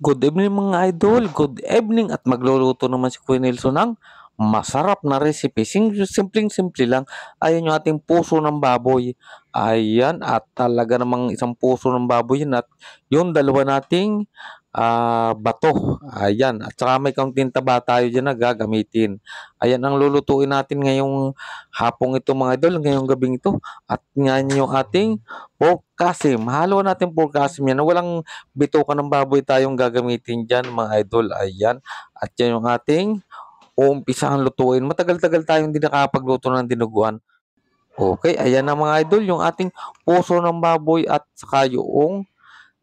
Good evening mga idol, good evening at magluluto naman si Kuya Nelson ng masarap na recipe. Simpleng-simple lang. Ayan yung ating puso ng baboy. Ayan at talaga namang isang puso ng baboy yan at yung dalawa nating bato. Ayan at saka may kaunting taba tayo dyan na gagamitin. Ayan ang lulutuin natin ngayong hapong ito mga idol, ngayong gabing ito. At ngayon yung ating pork kasim. Halo natin pork kasim yan na walang bituka ng baboy tayong gagamitin diyan mga idol, ayan. At yan yung ating uumpisahang lutuin. Matagal-tagal tayong hindi nakakapagluto ng dinuguan. Okay, ayan na mga idol, yung ating puso ng baboy at saka yung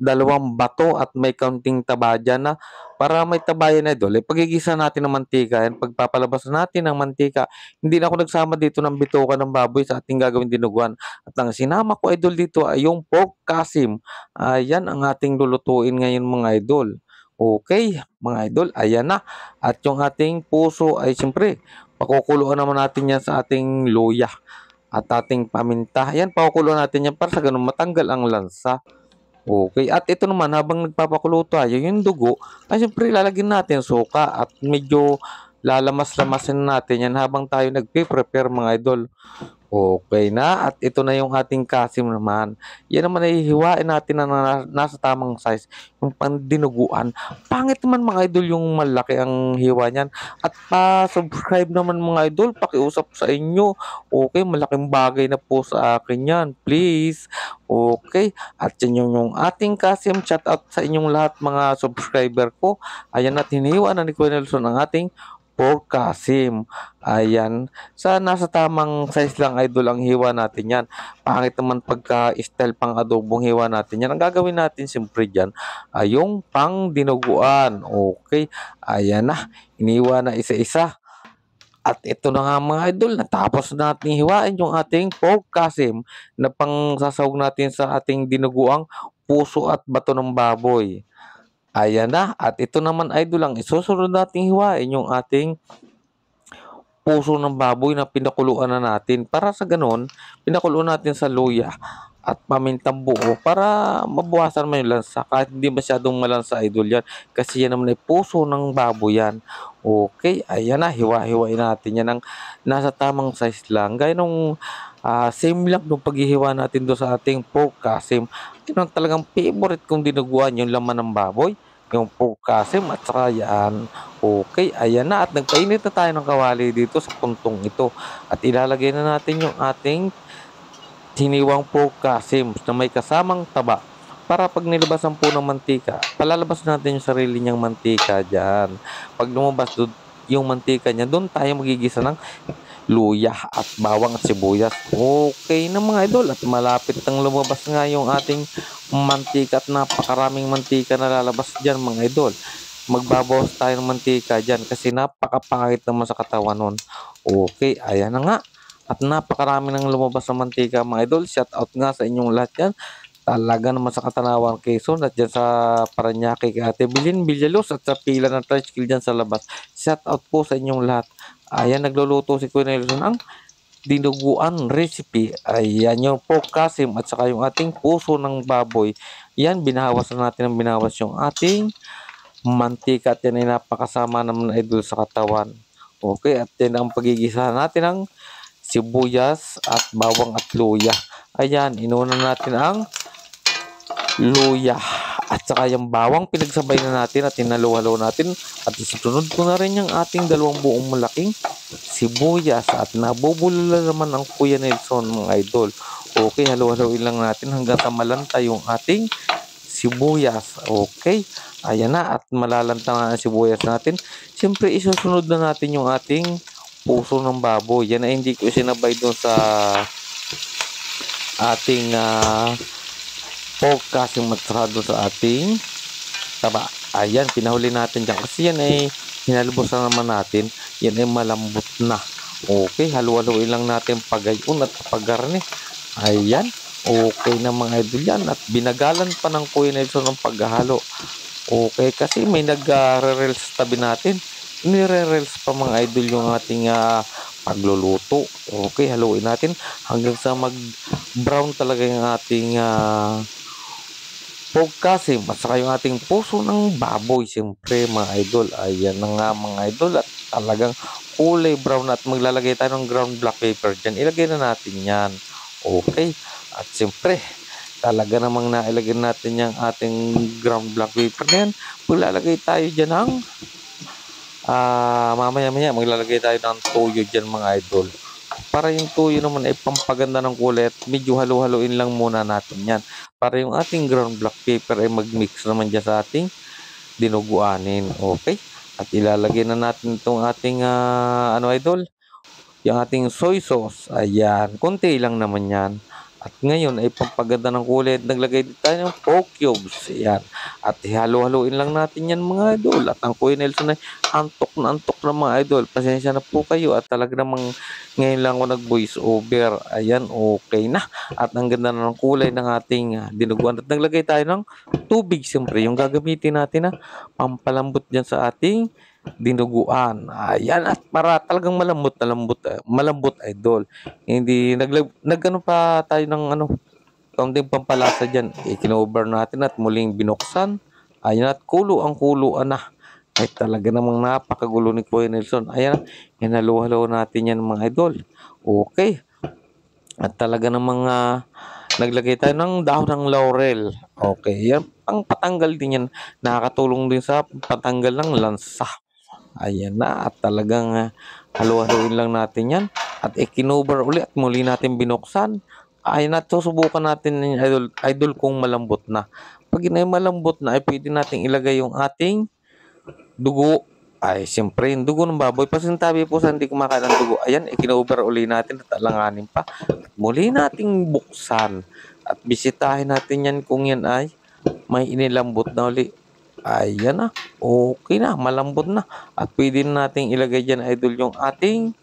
dalawang bato at may kaunting taba dyan na para may taba yan idol. Pagigisa natin ng mantika yan, pagpapalabas natin ng mantika, hindi na ako nagsama dito ng bituka ng baboy sa ating gagawin dinuguan. At ang sinama ko idol dito ay yung pork kasim. Ayan ang ating lulutuin ngayon mga idol. Okay, mga idol, ayan na. At yung ating puso ay siyempre, pakukuluan naman natin yan sa ating luya at ating paminta. Ayan, pakukuluan natin yan para sa ganun matanggal ang lansa. Okay, at ito naman habang nagpapakulo tayo, yung dugo ay siyempre lalagyan natin suka at medyo lalamas-lamasin natin yan habang tayo nagpe-prepare mga idol. Okay na, at ito na yung ating kasim naman. Yan naman ay hihiwain natin na nasa tamang size, yung pandinuguan. Pangit naman mga idol yung malaki ang hiwa niyan. At pa-subscribe naman mga idol, pakiusap sa inyo. Okay, malaking bagay na po sa akin yan. Please. Okay, at yan yung ating kasim. Shout out sa inyong lahat mga subscriber ko. Ayan, at hinihiwa na ni Kuya Nelson ang ating pork kasim. Ayan. Sa nasa tamang size lang idol ang hiwa natin yan. Pangit naman pagka style pang adobong hiwa natin yan. Ang gagawin natin siyempre dyan ay yung pang dinuguan. Okay. Ayan na. Iniwa na isa-isa. At ito na nga mga idol, natapos natin hiwain yung ating pork kasim na pang sasawag natin sa ating dinuguang puso at bato ng baboy. Ayan na. At ito naman idol ang isusunod nating hiwain yung ating puso ng baboy na pinakuluan na natin. Para sa ganon, pinakuluan natin sa luya at pamintang buo para mabawasan mo yung lansa. Kahit hindi masyadong malansa idol yan. Kasi yan naman ay puso ng baboy yan. Okay, ayan na. Hiwa-hiwain natin yan ng nasa tamang size lang. Gaya nung same lang nung paghihiwa natin doon sa ating pork kasim. Yun ang talagang favorite kong dinuguan yung laman ng baboy, yung pork kasim at saka yan. Okay, ayan na at nagpainit na tayo ng kawali dito sa puntong ito. At ilalagay na natin yung ating hiniwang pork kasim na may kasamang taba. Para pag nilabasan po ng mantika, palalabas natin yung sarili niyang mantika dyan. Pag lumabas yung mantika niya, doon tayo magigisa ng luya at bawang at sibuyas. Okay na mga idol at malapit nang lumabas nga yung ating mantika at napakaraming mantika na lalabas dyan mga idol. Magbabawas tayo ng mantika dyan kasi napakapangit naman sa katawan nun. Okay, ayan na nga. At napakarami nang lumabas ng mantika mga idol. Shout out nga sa inyong lahat yan. Talaga naman sa Katanawan, Quezon at dyan sa Paranaque kay Ate Bilin Villalos at sa pila ng tricycle dyan sa labas. Shout out po sa inyong lahat. Ayan, nagluluto si Kuya Nelson ang dinuguan recipe. Ayan yung pork kasim at saka yung ating puso ng baboy. Yan, binahawas na natin ng binahawas yung ating mantika at yan ay napakasama naman na idol sa katawan. Okay, at yan ang pagigisa natin ng sibuyas at bawang at luya. Ayan, inuna natin ang luya at saka yung bawang pinagsabay na natin at hinalo-halo natin at isunod ko na rin yung ating dalawang buong malaking sibuyas at nabubulula naman ang Kuya Nelson mga idol. Okay, halo-haloin lang natin hanggang sa malanta yung ating sibuyas. Okay, ayan na at malalanta na ang sibuyas natin. Siyempre isusunod na natin yung ating puso ng baboy. Yan ay hindi ko sinabay doon sa ating pork kasing matsarado sa ating taba. Ayan, pinahuli natin dyan. Kasi yan ay hinalubos na naman natin. Yan ay malambot na. Okay, halu-haluin lang natin pagayon at pagarni. Ayan, okay na mga idol yan. At binagalan pa ng Kuya Nelson ng paghahalo. Okay, kasi may nag-re-reels sa tabi natin. Nire-reels pa mga idol yung ating pagluluto. Okay, haluin natin hanggang sa mag-brown talaga yung ating pogkasim at saka yung ating puso ng baboy. Siyempre mga idol, ayan na nga mga idol, at talagang kulay brown at maglalagay tayo ng ground black pepper dyan. Ilagay na natin yan. Okay. At siyempre, talaga namang nailagay natin yung ating ground black pepper na yan. Maglalagay tayo dyan ng mamaya-maya maglalagay tayo ng toyo dyan mga idol. Para yung tuyo naman ay pampaganda ng kulay at medyo halo-haloin lang muna natin yan. Para yung ating ground black pepper ay mag-mix naman dyan sa ating dinuguanin. Okay? At ilalagay na natin itong ating idol, yung ating soy sauce. Ayan, konti lang naman yan. At ngayon ay pampaganda ng kulay at naglagay din tayo ng pork cubes. Ayan. At halo-haloin lang natin yan mga idol. At ang Kuya Nelson ay antok na mga idol. Pasensya na po kayo at talaga namang ngayon lang ako nag-voice over. Ayan, okay na. At ang ganda na ng kulay ng ating dinuguan. At naglagay tayo ng tubig siyempre. Yung gagamitin natin na pampalambot dyan sa ating dinuguan. Ayan, at para talagang malambot idol. Hindi nagano pa tayo ng kaunting pampalasa diyan. Kinover natin at muling binuksan. Ayan, at kuluan na. Ay talaga namang napakagulo ni Kuya Nelson. Ayan, hinalo-halo natin yan mga idol. Okay. At talaga namang naglagay tayo ng dahon ng laurel. Okay, yan pang patanggal din yan. Nakakatulong din sa patanggal ng lansa. Ayan na, at talagang halo-haloin lang natin yan. At ikinover ulit at muli natin binuksan. Ayan na, susubukan natin idol kung malambot na. Pag malambot na, ay pwede natin ilagay yung ating dugo. Ay, siyempre, yung dugo ng baboy. Pasintabi po sa hindi kumakain ng dugo. Ayan, ikinover uli natin at alanganin pa. At muli nating buksan. At bisitahin natin yan kung yan ay may inilambot na uli. Ayan na. Okay na. Malambot na. At pwede nating ilagay dyan idol yung ating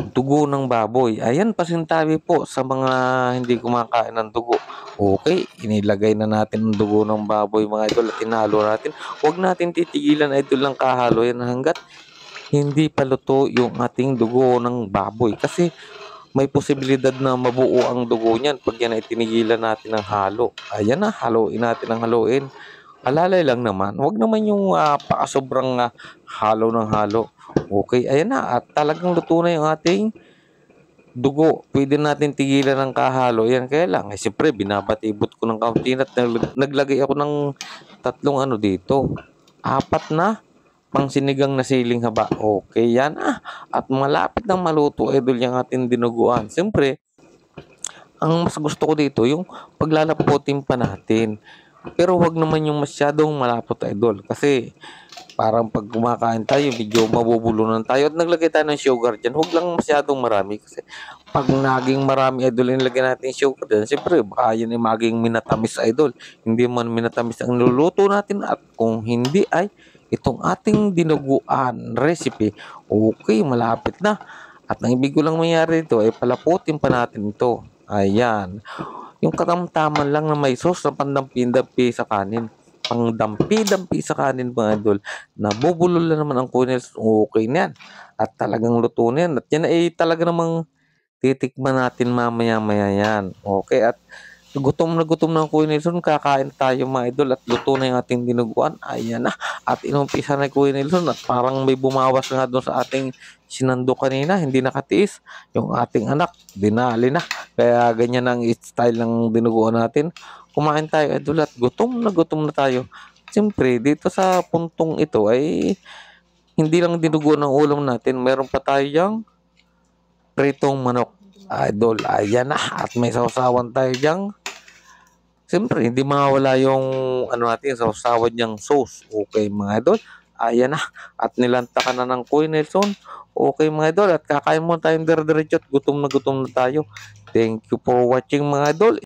dugo ng baboy. Ayan, pasintabi po sa mga hindi kumakain ng dugo. Okay, inilagay na natin ang dugo ng baboy mga idol at tinalo natin. Huwag natin titigilan idol lang kahalo yan hanggat hindi pa luto yung ating dugo ng baboy. Kasi may posibilidad na mabuo ang dugo niyan pag yan ay tinigilan natin ng halo. Ayan na, haluin natin ng haluin. Alalay lang naman. Huwag naman yung pakasobrang halo ng halo. Okay, ayan na. At talagang luto na yung ating dugo. Pwede natin tigilan ng kahalo. Yan, kaya lang. Siyempre, binabatibot ko ng kaunti at naglagay ako ng tatlong dito. 4 na pang sinigang na siling haba. Okay, yan At malapit ng maluto, idol, yung ating dinuguan. Siyempre, ang mas gusto ko dito, yung paglalaputin pa natin. Pero wag naman yung masyadong malapot idol. Kasi parang pag kumakain tayo, medyo mabubulunan tayo. At naglagay tayo ng sugar dyan. Huwag lang masyadong marami. Kasi pag naging marami idol, nilagay natin sugar dyan. Siyempre, baka yun ay maging minatamis idol. Hindi man minatamis ang niluluto natin. At kung hindi ay itong ating dinuguan recipe, okay, malapit na. At ang ibig ko lang mangyari dito ay palaputin pa natin ito. Ayan. Yung katamtaman lang na may sauce na pandampi-dampi sa kanin. Pangdampi-dampi sa kanin mga idol. Nabubulol na naman ang kunils. Okay na yan. At talagang luto na yan. At yan ay talaga namang titikman natin mamaya-maya yan. Okay. At gutom na ang Kuya Nelson, kakain tayo mga idol at luto na yung ating dinuguan. Ayan na. At inumpisa na Kuya Nelson at parang may bumawas nga doon sa ating sinando kanina. Hindi nakatiis. Yung ating anak, dinali na. Kaya ganyan ang style ng dinuguan natin. Kumain tayo idol at gutom na tayo. Siyempre, dito sa puntong ito ay hindi lang dinuguan ng ulam natin. Meron pa tayong pritong manok. Idol, ayan na. At may sausawan tayo diyang. Siyempre, hindi mawala yung natin, sausawan niyang sauce. Okay mga idol. Ayan na. At nilantakan na ng Kuya Nelson. Okay mga idol. At kakain mo tayong dire-diretso at gutom na tayo. Thank you for watching mga idol.